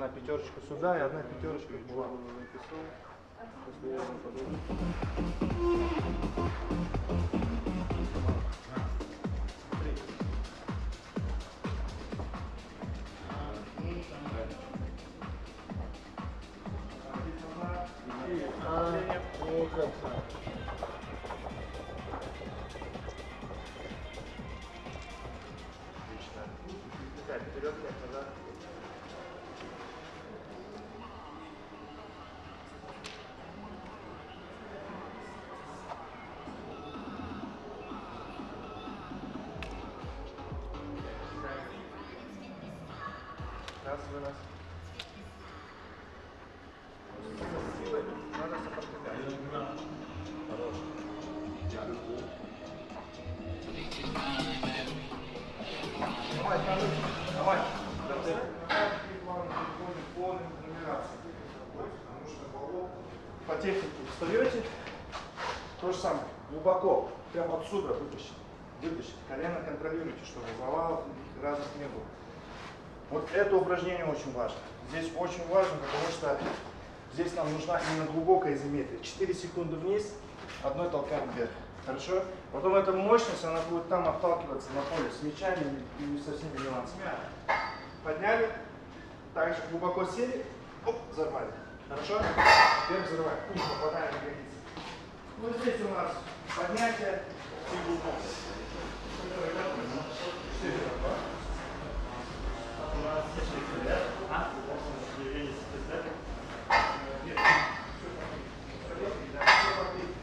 Одна пятерочка сюда и одна пятерочка была. Раз, вынос. Надо сопротивляться. Хорош. Давай, давай. Полной нумерации. Потому что по технике встаете. То же самое. Глубоко. Прямо отсюда вытащите. Вытащите. Колено контролируйте, чтобы завалов разных не было. Вот это упражнение очень важно. Здесь очень важно, потому что здесь нам нужна именно глубокая изометрия. 4 секунды вниз, одной толкаем вверх. Хорошо? Потом эта мощность, она будет там отталкиваться на поле с мячами и со всеми нюансами. Подняли, также глубоко сели, оп, взорвали. Хорошо? Теперь взрываем. Попадаем в ягодицы. Вот здесь у нас поднятие и глубоко.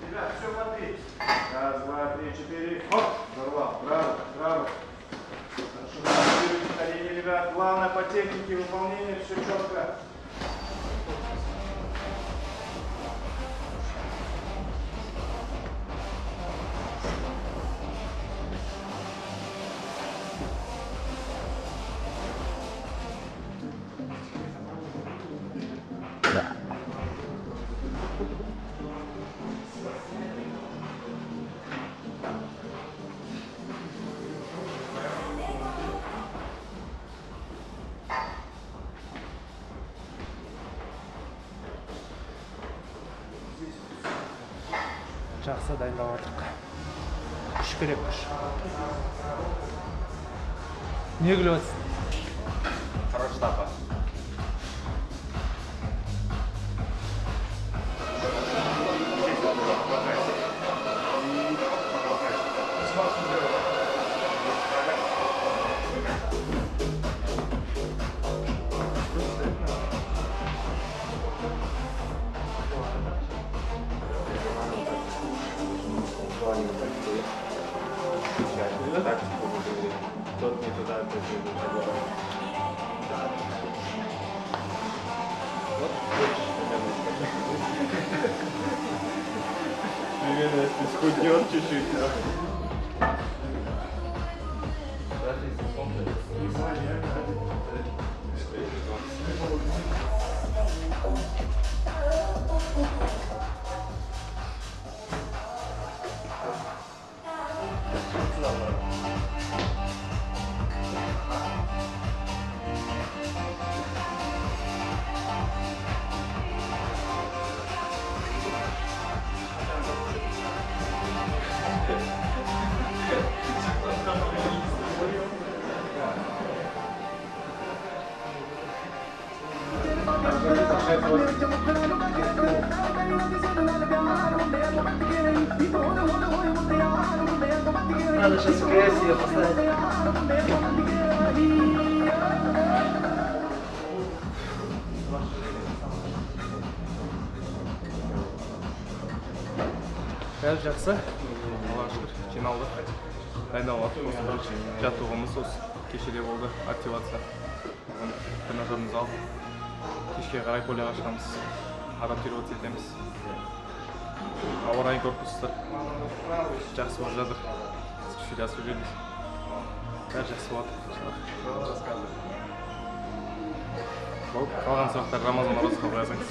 Ребят, все по 3. Раз, два, три, четыре. Оп! Взорвал. Браво, браво. Хорошо, контролируйте колени, ребят. Главное по технике выполнения все четко. Жақсы дайындап жатырмық. Күш керек, күш. Не күліп жатсың? Хорош тапа. Так, тот не туда, тот не туда. Вот, примерно, если схуднет чуть-чуть. Даже если солнце. Надо сейчас в КС ее поставить. Бәрі жақсы. Аллаға шүкір, жиналдық. Дайындалып жатырмыз. Жаттығуымыз осы кешеде болды, активация. Тренажерный зал. Кешке қарай поляға шығамыз. Адаптироваться етеміз. Ауа райын көріп тұрсыздар. Жақсы болып жатыр. Жазып жүрміз. Бәрі жақсы болады. Қалған сұрақтар Рамазан арасында қоясаңыз.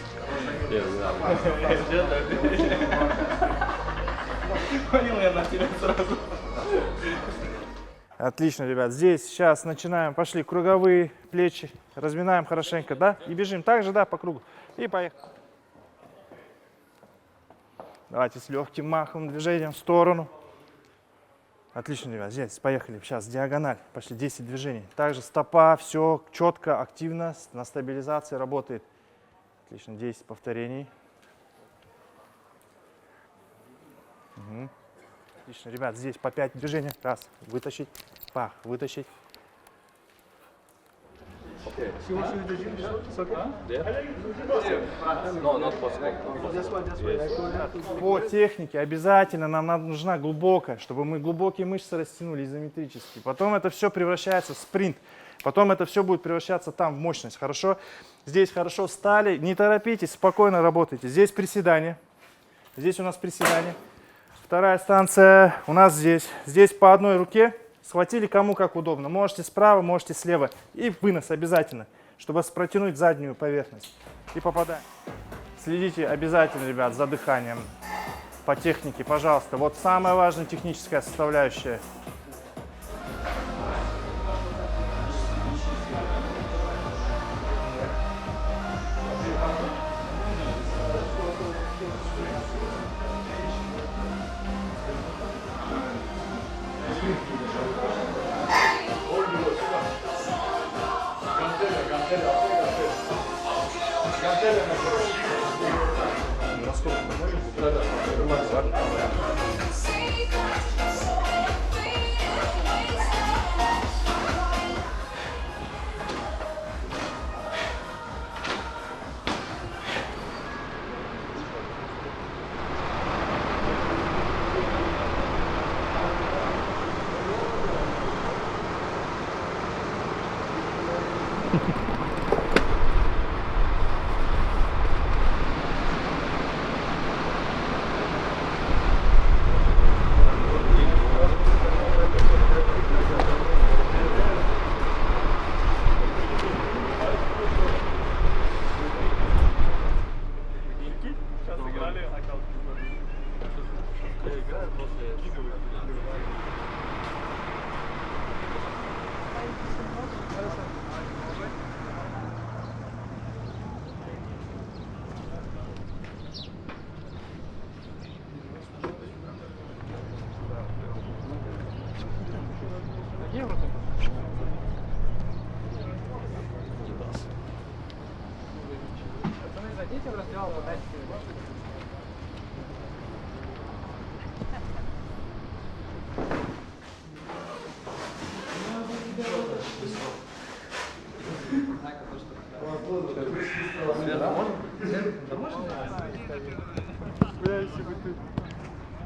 Понял я на тебя сразу. Отлично, ребят. Здесь сейчас начинаем. Пошли круговые плечи. Разминаем хорошенько, да? И бежим также, да, по кругу. И поехали. Давайте с легким махом движением в сторону. Отлично, ребят. Здесь поехали. Сейчас диагональ. Пошли 10 движений. Также стопа, все четко, активно. На стабилизации работает. Отлично, 10 повторений. Угу. Отлично, ребят, здесь по 5 движений. Раз, вытащить, пах, вытащить. По технике обязательно нам нужна глубокая, чтобы мы глубокие мышцы растянули изометрически. Потом это все превращается в спринт. Потом это все будет превращаться там в мощность. Хорошо? Здесь хорошо встали. Не торопитесь, спокойно работайте. Здесь приседание. Здесь у нас приседание. Вторая станция у нас здесь. Здесь по одной руке. Схватили кому как удобно. Можете справа, можете слева. И вынос обязательно, чтобы протянуть заднюю поверхность. И попадаем. Следите обязательно, ребят, за дыханием. По технике, пожалуйста. Вот самая важная техническая составляющая.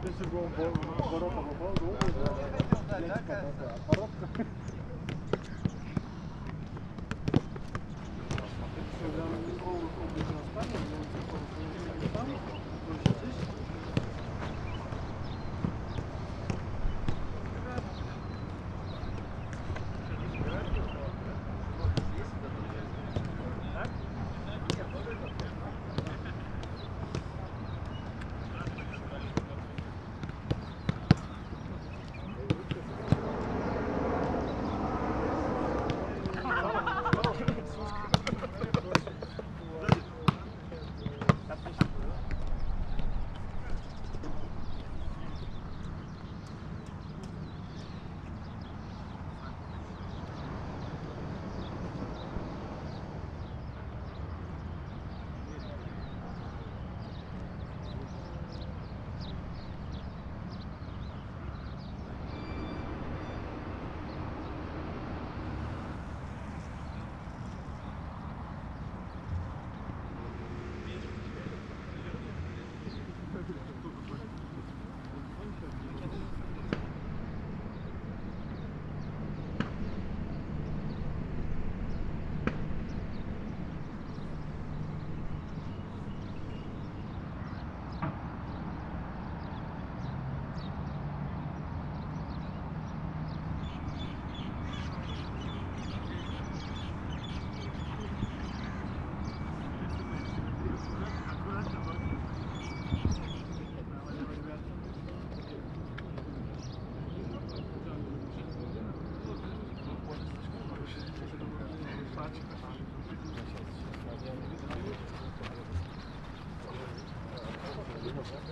Если бы он в ворота попал,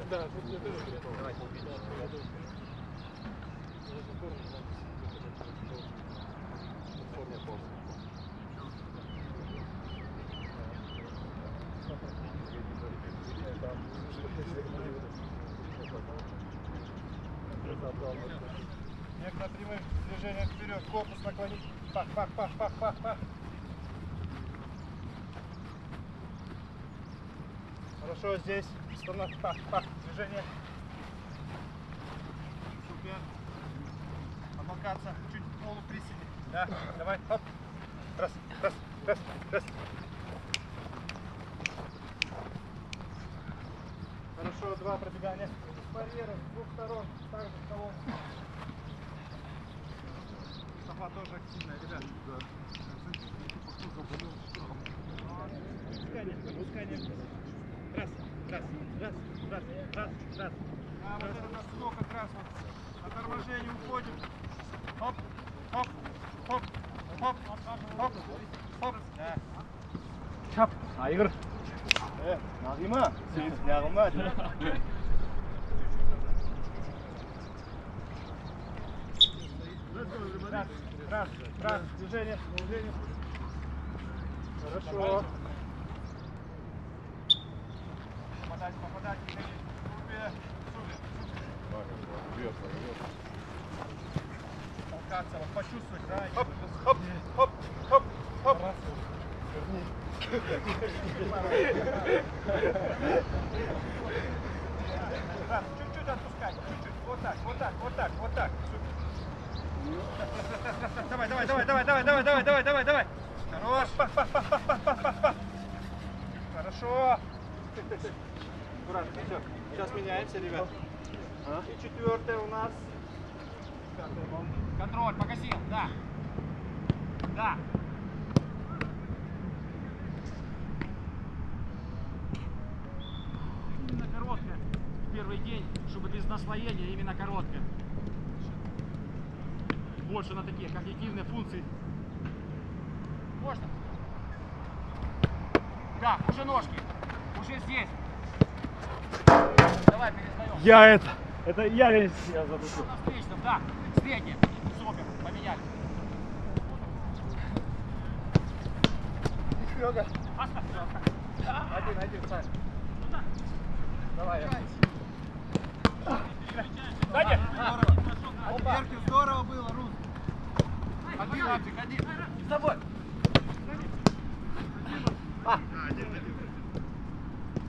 Бег прямым движением вперед, корпус наклонить. Пах, пах, пах, пах, пах, пах. Хорошо, здесь. Пах, пах, движение. Супер. Помолкаться. Чуть в полуприседе. Да, давай, хоп. Раз, раз, раз, раз. Хорошо, 2 пробегания. С барьером с двух сторон. Также в колонну. Стопа тоже активная, ребят. Пускание. Раз, раз, раз, раз, раз, раз. А вот это на снова как раз вот на торможение уходим. Хоп, хоп, хоп, хоп, хоп, хоп. Да. Чап. Айгыр. Нағима. Нағима. Раз, раз, движение, движение. Хорошо. Попадать, супер, супер. Толкаться, вот почувствовать, да? Хоп, хоп, хоп, хоп, хоп. Раз, чуть-чуть отпускать, чуть-чуть. Вот так, вот так, вот так, вот так. Давай. Хорош. Хорошо. Аккуратно, все. Сейчас меняемся, ребят. И 4-е у нас. Контроль, погасил, да. Да. Именно короткая. Первый день, чтобы без наслоения, именно короткая. Больше на такие когнитивные функции. Можно? Да, уже ножки. Уже здесь. Давай, перестаем. Это я здесь я задушу. На встречном, да. Средний. Супер. Поменяли. Серега. Один, Саш. Давай. Сзади. Верки, здорово было, Рус. Ходи, Лапчик, ходи. С тобой.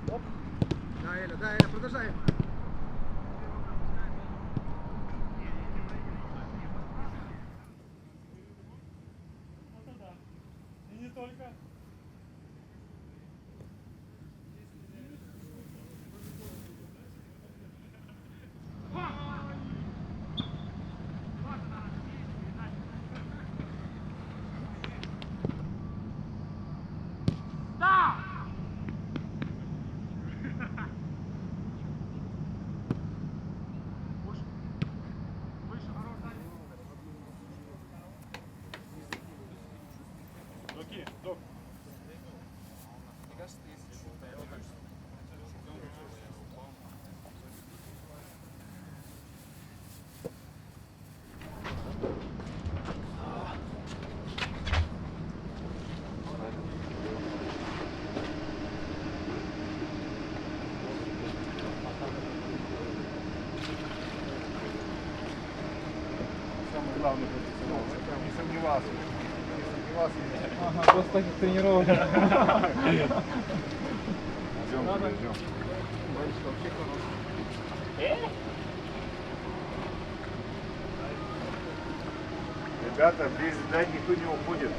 Оп. Да, Эля, продолжай. И не только. Да! Выше, Доки, док. Самый главный профессионал. Не сомневался. Ага, просто таких тренировок. Идем. Ребята, без дай никто не уходит.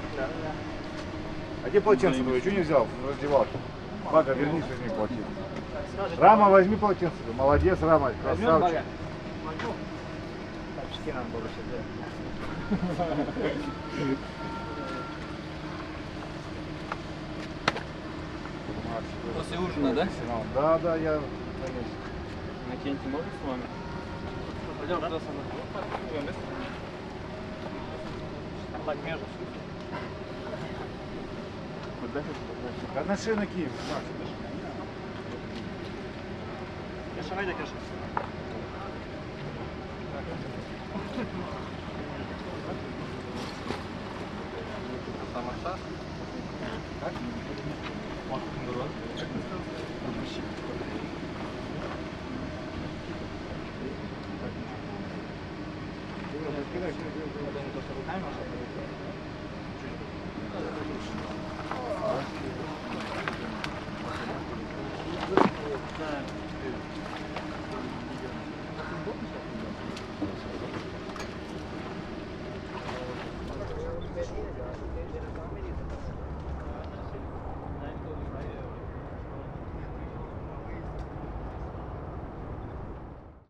А где полотенце твое? Чего не взял в раздевалке? Бага, вернись, возьми полотенце. Рама, возьми полотенце. Молодец, Рама, красавчик. Тапочки нам было После ужина, да? Да, я... Накиньте ноги с вами. Пойдем туда со мной. Так, между. Да на шею накинь. Haydi Kaşar. Тамаша. Как? Уақытың Да.